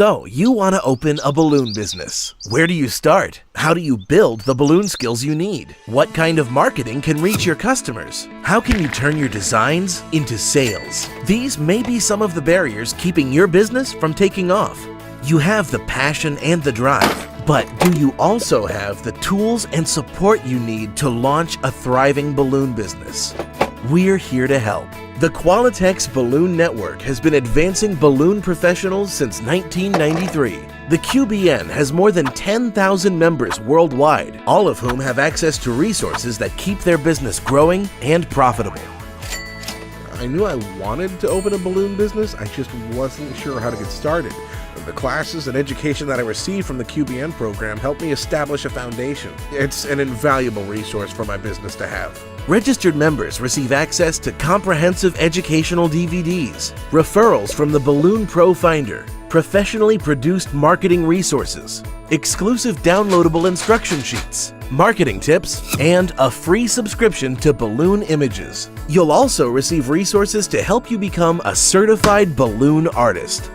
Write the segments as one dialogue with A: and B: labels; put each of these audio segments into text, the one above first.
A: So, you want to open a balloon business. Where do you start? How do you build the balloon skills you need? What kind of marketing can reach your customers? How can you turn your designs into sales? These may be some of the barriers keeping your business from taking off. You have the passion and the drive, but do you also have the tools and support you need to launch a thriving balloon business? We're here to help. The Qualatex Balloon Network has been advancing balloon professionals since 1993. The QBN has more than 10,000 members worldwide, all of whom have access to resources that keep their business growing and profitable.
B: I knew I wanted to open a balloon business, I just wasn't sure how to get started. The classes and education that I received from the QBN program helped me establish a foundation. It's an invaluable resource for my business to have.
A: Registered members receive access to comprehensive educational DVDs, referrals from the Balloon Pro Finder, professionally produced marketing resources, exclusive downloadable instruction sheets, marketing tips, and a free subscription to Balloon Images. You'll also receive resources to help you become a certified balloon artist.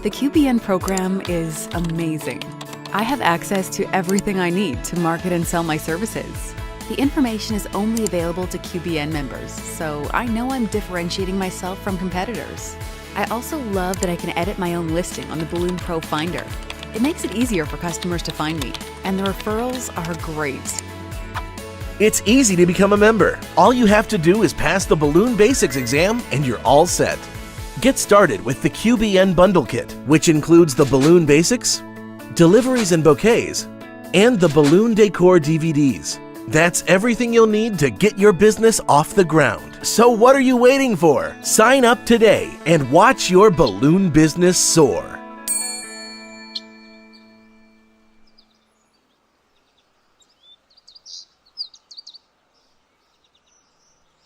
C: The QBN program is amazing. I have access to everything I need to market and sell my services. The information is only available to QBN members, so I know I'm differentiating myself from competitors. I also love that I can edit my own listing on the Balloon Pro Finder. It makes it easier for customers to find me, and the referrals are great.
A: It's easy to become a member. All you have to do is pass the Balloon Basics exam and you're all set. Get started with the QBN Bundle Kit, which includes the Balloon Basics, Deliveries and Bouquets, and the Balloon Decor DVDs. That's everything you'll need to get your business off the ground. So what are you waiting for? Sign up today and watch your balloon business soar.